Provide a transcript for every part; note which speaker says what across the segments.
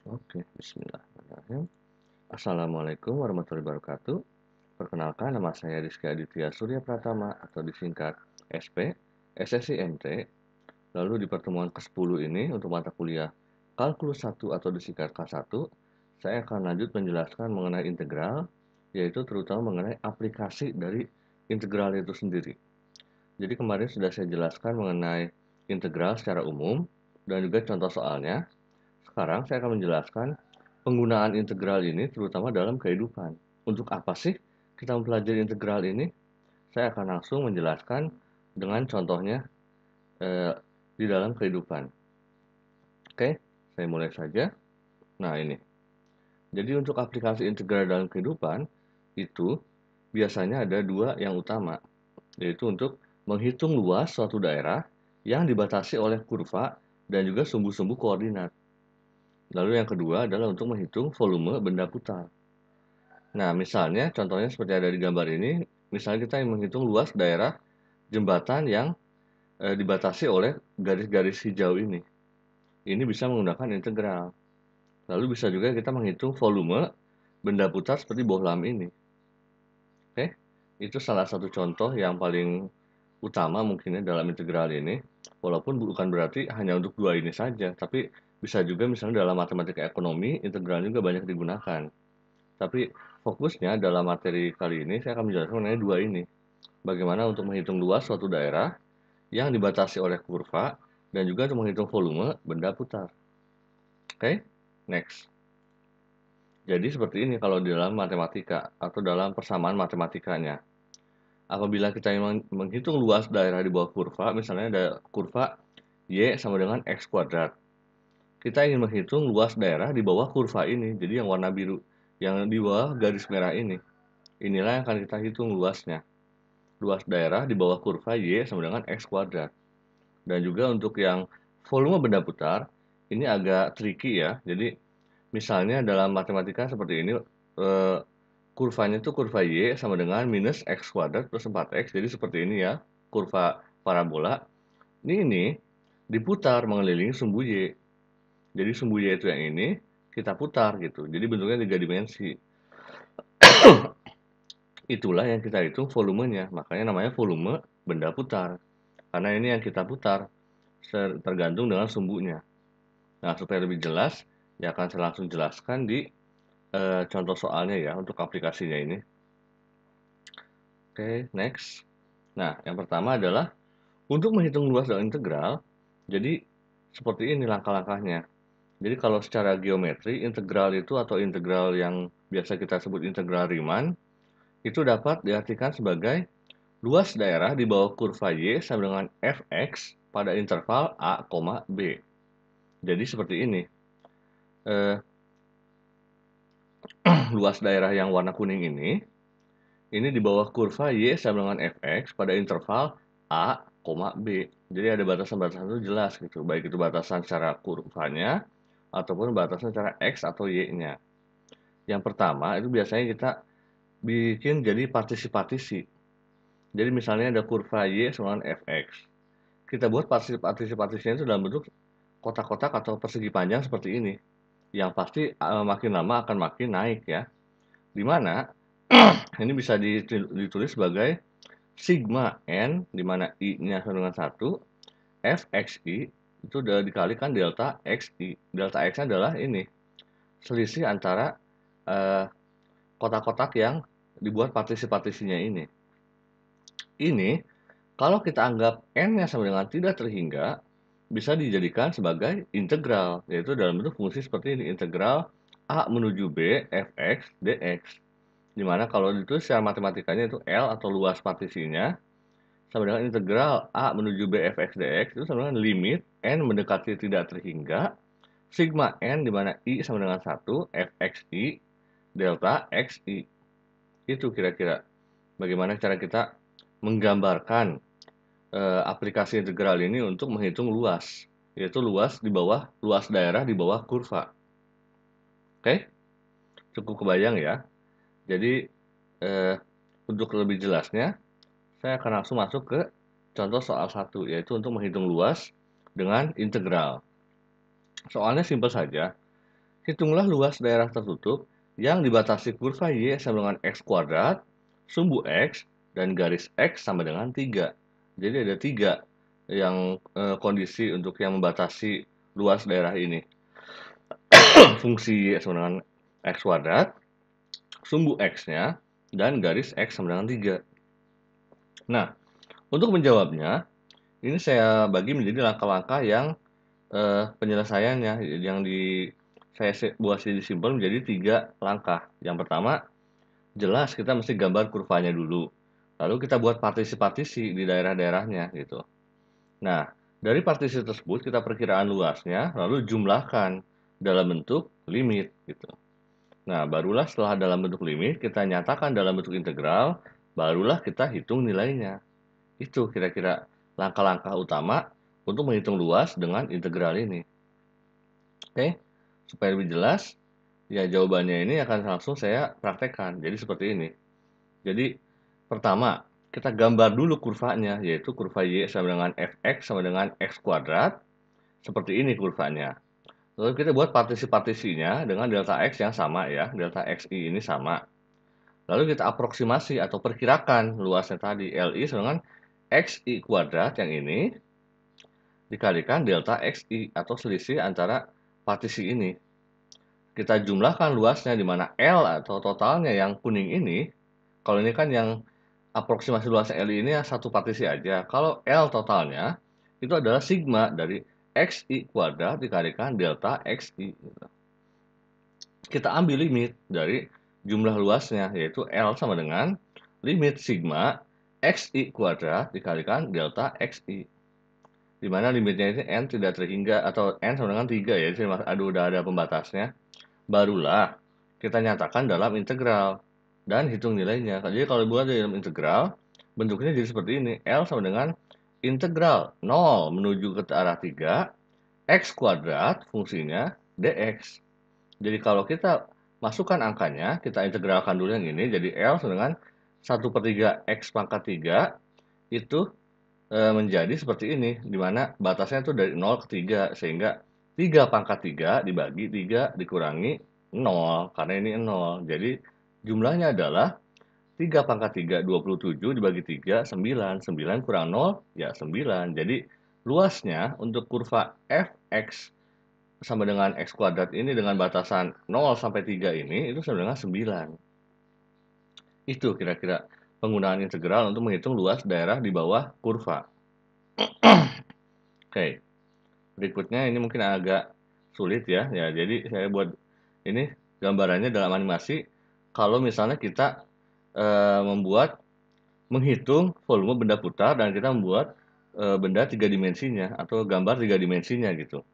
Speaker 1: Oke, bismillahirrahmanirrahim. Assalamualaikum warahmatullahi wabarakatuh. Perkenalkan, nama saya Rizky Aditya Surya Pratama atau disingkat SP, SSIMT. Lalu di pertemuan ke-10 ini untuk mata kuliah Kalkulus 1 atau disingkat K1, saya akan lanjut menjelaskan mengenai integral, yaitu terutama mengenai aplikasi dari integral itu sendiri. Jadi kemarin sudah saya jelaskan mengenai integral secara umum dan juga contoh soalnya. Sekarang saya akan menjelaskan penggunaan integral ini terutama dalam kehidupan. Untuk apa sih kita mempelajari integral ini? Saya akan langsung menjelaskan dengan contohnya di dalam kehidupan. Oke, saya mulai saja. Nah, ini. Jadi untuk aplikasi integral dalam kehidupan itu biasanya ada dua yang utama, yaitu untuk menghitung luas suatu daerah yang dibatasi oleh kurva dan juga sumbu-sumbu koordinat. Lalu yang kedua adalah untuk menghitung volume benda putar. Nah, misalnya contohnya seperti ada di gambar ini, misalnya kita ingin menghitung luas daerah jembatan yang dibatasi oleh garis-garis hijau ini. Ini bisa menggunakan integral. Lalu bisa juga kita menghitung volume benda putar seperti bohlam ini. Oke, itu salah satu contoh yang paling utama mungkinnya dalam integral ini. Walaupun bukan berarti hanya untuk dua ini saja, tapi bisa juga misalnya dalam matematika ekonomi, integral juga banyak digunakan. Tapi fokusnya dalam materi kali ini saya akan menjelaskan mengenai dua ini. Bagaimana untuk menghitung luas suatu daerah yang dibatasi oleh kurva dan juga untuk menghitung volume benda putar. Oke, next. Jadi seperti ini kalau di dalam matematika atau dalam persamaan matematikanya. Apabila kita ingin menghitung luas daerah di bawah kurva, misalnya ada kurva Y sama dengan X kuadrat. Kita ingin menghitung luas daerah di bawah kurva ini, jadi yang warna biru, yang di bawah garis merah ini. Inilah yang akan kita hitung luasnya. Luas daerah di bawah kurva Y sama dengan X kuadrat. Dan juga untuk yang volume benda putar, ini agak tricky ya. Jadi misalnya dalam matematika seperti ini, kurvanya itu kurva Y sama dengan minus X kuadrat plus 4X. Jadi seperti ini ya, kurva parabola. Ini diputar mengelilingi sumbu Y. Jadi sumbu Y itu yang ini, kita putar gitu. Jadi bentuknya 3 dimensi. Itulah yang kita hitung volumenya. Makanya namanya volume benda putar. Karena ini yang kita putar tergantung dengan sumbunya. Nah, supaya lebih jelas, ya akan saya langsung jelaskan di contoh soalnya ya untuk aplikasinya ini. Oke, next. Nah, yang pertama adalah untuk menghitung luas dengan integral. Jadi seperti ini langkah-langkahnya. Jadi kalau secara geometri, integral itu atau integral yang biasa kita sebut integral Riemann, itu dapat diartikan sebagai luas daerah di bawah kurva Y sama dengan fx pada interval A, B. Jadi seperti ini. Luas daerah yang warna kuning ini di bawah kurva Y sama dengan fx pada interval A, B. Jadi ada batasan-batasan itu jelas gitu, baik itu batasan secara kurvanya ataupun batasan secara X atau Y-nya. Yang pertama itu biasanya kita bikin jadi partisi-partisi. Jadi misalnya ada kurva Y sama dengan fx. Kita buat partisi-partisinya itu dalam bentuk kotak-kotak atau persegi panjang seperti ini. Yang pasti makin lama akan makin naik ya. Dimana ini bisa ditulis sebagai sigma n, di mana i-nya sama dengan 1, fxi itu udah dikalikan delta xi. Delta x adalah ini, selisih antara kotak-kotak yang dibuat partisi-partisinya ini. Ini, kalau kita anggap n-nya sama dengan tidak terhingga, bisa dijadikan sebagai integral, yaitu dalam bentuk fungsi seperti ini, integral a menuju b fx dx. Dimana kalau ditulis secara matematikanya itu L atau luas partisinya sama dengan integral A menuju B fx dx itu sama dengan limit N mendekati tidak terhingga sigma N di mana I sama dengan 1 fxi delta xi. Itu kira-kira bagaimana cara kita menggambarkan aplikasi integral ini untuk menghitung luas, yaitu luas daerah di bawah kurva. Oke? Cukup kebayang ya. Jadi untuk lebih jelasnya, saya akan langsung masuk ke contoh soal 1, yaitu untuk menghitung luas dengan integral. Soalnya simpel saja. Hitunglah luas daerah tertutup yang dibatasi kurva Y sama dengan X kuadrat, sumbu X, dan garis X sama dengan 3. Jadi ada 3 yang kondisi untuk yang membatasi luas daerah ini. Fungsi Y sama dengan X kuadrat, sumbu X-nya, dan garis X sama dengan 3. Nah, untuk menjawabnya, ini saya bagi menjadi langkah-langkah yang penyelesaiannya yang saya buat disimpel menjadi 3 langkah. Yang pertama, jelas kita mesti gambar kurvanya dulu. Lalu kita buat partisi-partisi di daerah-daerahnya gitu. Nah, dari partisi tersebut kita perkiraan luasnya, lalu jumlahkan dalam bentuk limit gitu. Nah, barulah setelah dalam bentuk limit kita nyatakan dalam bentuk integral, barulah kita hitung nilainya. Itu kira-kira langkah-langkah utama untuk menghitung luas dengan integral ini. Oke, supaya lebih jelas, ya jawabannya ini akan langsung saya praktekkan. Jadi seperti ini. Jadi pertama, kita gambar dulu kurvanya, yaitu kurva Y sama dengan Fx sama dengan X kuadrat. Seperti ini kurvanya. Lalu kita buat partisi-partisinya dengan delta X yang sama ya, delta XI ini sama. Lalu kita aproksimasi atau perkirakan luasnya tadi, LI sama dengan XI kuadrat yang ini, dikalikan delta XI atau selisih antara partisi ini. Kita jumlahkan luasnya di mana L atau totalnya yang kuning ini, kalau ini kan yang aproksimasi luasnya L ini satu partisi aja. Kalau L totalnya itu adalah sigma dari XI kuadrat dikalikan delta XI. Kita ambil limit dari jumlah luasnya, yaitu L sama dengan limit sigma XI kuadrat dikalikan delta XI. Di mana limitnya ini N tidak terhingga atau N sama dengan 3 ya, jadi udah ada pembatasnya. Barulah kita nyatakan dalam integral dan hitung nilainya. Jadi kalau buat dalam integral, bentuknya jadi seperti ini. L sama dengan integral 0 menuju ke arah 3, X kuadrat fungsinya dx. Jadi kalau kita masukkan angkanya, kita integralkan dulu yang ini, jadi L sama dengan 1/3 X pangkat 3, itu menjadi seperti ini, di mana batasnya itu dari 0 ke 3, sehingga 3 pangkat 3 dibagi 3 dikurangi 0, karena ini 0. Jadi jumlahnya adalah 3 pangkat 3, 27 dibagi 3, 9. 9 kurang 0, ya 9. Jadi luasnya untuk kurva fx sama dengan x kuadrat ini dengan batasan 0 sampai 3 ini, itu sama dengan 9. Itu kira-kira penggunaan integral untuk menghitung luas daerah di bawah kurva. Oke. Berikutnya ini mungkin agak sulit ya. Ya, jadi saya buat ini gambarannya dalam animasi. Kalau misalnya kita menghitung volume benda putar dan kita membuat benda 3 dimensinya atau gambar 3 dimensinya gitu.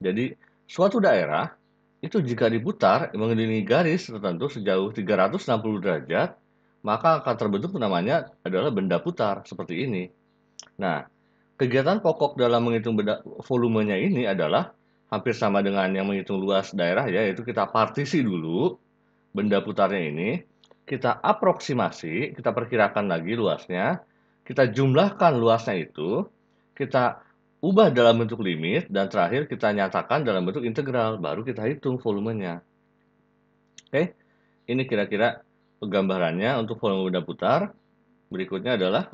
Speaker 1: Jadi suatu daerah itu jika diputar mengelilingi garis tertentu sejauh 360 derajat, maka akan terbentuk namanya adalah benda putar seperti ini. Nah, kegiatan pokok dalam menghitung volumenya ini adalah hampir sama dengan yang menghitung luas daerah ya, yaitu kita partisi dulu benda putarnya ini, kita aproksimasi, kita perkirakan lagi luasnya, kita jumlahkan luasnya itu, kita ubah dalam bentuk limit, dan terakhir kita nyatakan dalam bentuk integral, baru kita hitung volumenya. Oke, ini kira-kira gambarannya untuk volume benda putar. Berikutnya adalah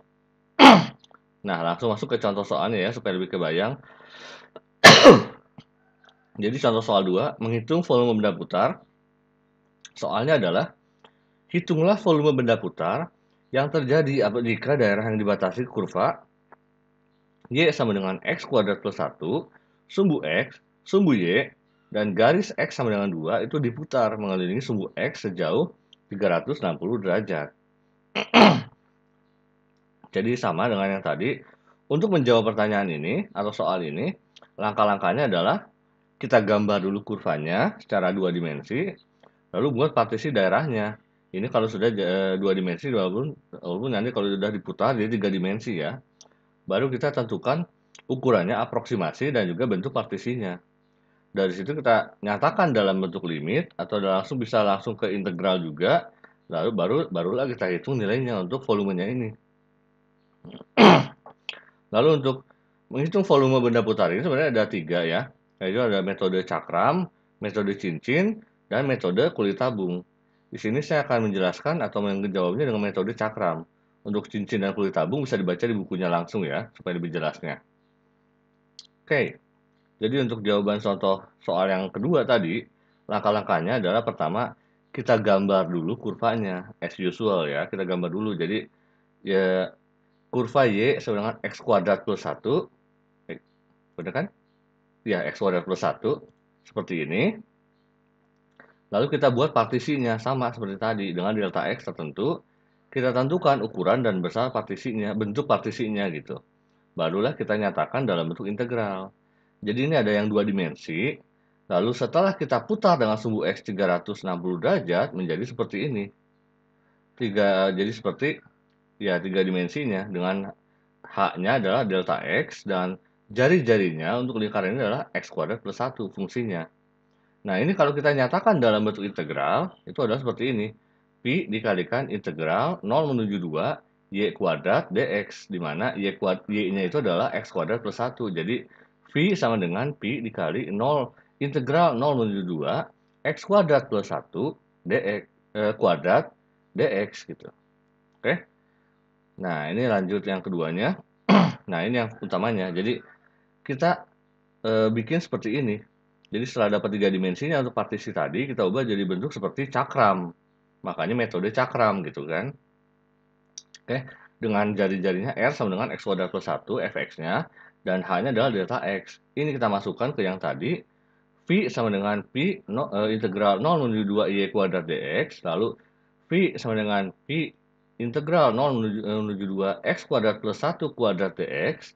Speaker 1: nah, langsung masuk ke contoh soalnya ya, supaya lebih kebayang. Jadi contoh soal 2, menghitung volume benda putar. Soalnya adalah, hitunglah volume benda putar yang terjadi jika daerah yang dibatasi kurva Y sama dengan X kuadrat plus 1, sumbu X, sumbu Y, dan garis X sama dengan 2 itu diputar mengelilingi sumbu X sejauh 360 derajat. Jadi sama dengan yang tadi, untuk menjawab pertanyaan ini atau soal ini, langkah-langkahnya adalah kita gambar dulu kurvanya secara 2 dimensi, lalu buat partisi daerahnya. Ini kalau sudah 2 dimensi, walaupun nanti kalau sudah diputar jadi 3 dimensi ya. Baru kita tentukan ukurannya, aproksimasi, dan juga bentuk partisinya. Dari situ kita nyatakan dalam bentuk limit, atau bisa langsung ke integral juga, lalu barulah kita hitung nilainya untuk volumenya ini. Lalu untuk menghitung volume benda putar ini sebenarnya ada 3 ya, yaitu ada metode cakram, metode cincin, dan metode kulit tabung. Di sini saya akan menjelaskan atau menjawabnya dengan metode cakram. Untuk cincin dan kulit tabung bisa dibaca di bukunya langsung ya, supaya lebih jelasnya. Oke, jadi untuk jawaban contoh soal yang kedua tadi, langkah-langkahnya adalah pertama, kita gambar dulu kurvanya, as usual ya, kita gambar dulu. Jadi, ya kurva Y sama dengan X kuadrat plus 1, benar kan? Ya, X kuadrat plus 1, seperti ini. Lalu kita buat partisinya, sama seperti tadi, dengan delta X tertentu, kita tentukan ukuran dan besar partisinya, bentuk partisinya gitu. Barulah kita nyatakan dalam bentuk integral. Jadi ini ada yang dua dimensi, lalu setelah kita putar dengan sumbu X 360 derajat, menjadi seperti ini. Jadi seperti, ya tiga dimensinya, dengan H-nya adalah delta X, dan jari-jarinya untuk lingkaran ini adalah X kuadrat plus 1 fungsinya. Nah, ini kalau kita nyatakan dalam bentuk integral, itu adalah seperti ini. Pi dikalikan integral 0 menuju 2, Y kuadrat dx, di mana Y-nya itu adalah X kuadrat plus 1. Jadi, V sama dengan Pi dikali 0, integral 0 menuju 2, X kuadrat plus 1, dx, kuadrat dx gitu. Oke? Nah, ini lanjut yang keduanya. Nah, ini yang utamanya. Jadi, kita bikin seperti ini. Jadi setelah dapat tiga dimensinya untuk partisi tadi, kita ubah jadi bentuk seperti cakram. Makanya metode cakram gitu kan. Oke, dengan jari-jarinya R sama dengan X kuadrat plus 1, Fx-nya, dan H-nya adalah delta X. Ini kita masukkan ke yang tadi, V sama dengan Pi integral 0 menuju 2 Y kuadrat dx, lalu V sama dengan Pi integral 0 menuju 2 X kuadrat plus 1 kuadrat dx.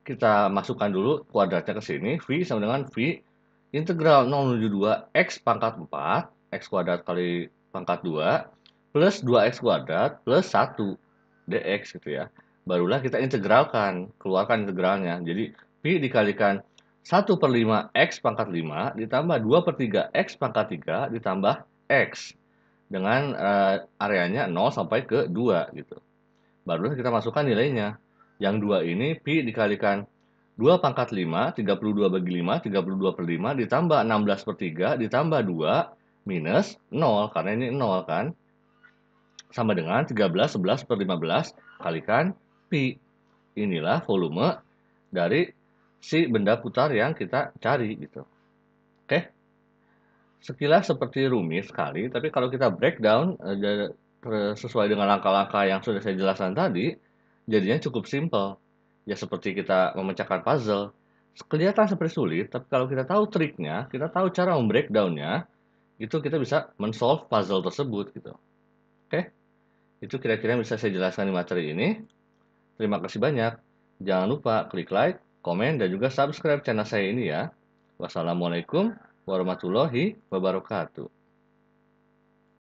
Speaker 1: Kita masukkan dulu kuadratnya ke sini, V sama dengan V integral 0 menuju 2 X pangkat 4, X kuadrat kali pangkat 2, plus 2X kuadrat plus 1 dx gitu ya. Barulah kita integralkan, keluarkan integralnya. Jadi, Pi dikalikan 1 per 5 X pangkat 5 ditambah 2 per 3 X pangkat 3 ditambah X. Dengan areanya 0 sampai ke 2 gitu. Barulah kita masukkan nilainya. Yang 2 ini Pi dikalikan 2 pangkat 5, 32 bagi 5, 32 per 5, ditambah 16 per 3, ditambah 2, minus 0, karena ini 0 kan. Sama dengan 13, 11 per 15, kalikan Pi. Inilah volume dari si benda putar yang kita cari gitu. Oke? Sekilas seperti rumit sekali, tapi kalau kita breakdown sesuai dengan langkah-langkah yang sudah saya jelaskan tadi, jadinya cukup simple. Ya seperti kita memecahkan puzzle. Kelihatan seperti sulit, tapi kalau kita tahu triknya, kita tahu cara membreakdownnya, itu kita bisa men-solve puzzle tersebut gitu. Oke? Itu kira-kira yang bisa saya jelaskan di materi ini. Terima kasih banyak. Jangan lupa klik like, komen, dan juga subscribe channel saya ini ya. Wassalamualaikum warahmatullahi wabarakatuh.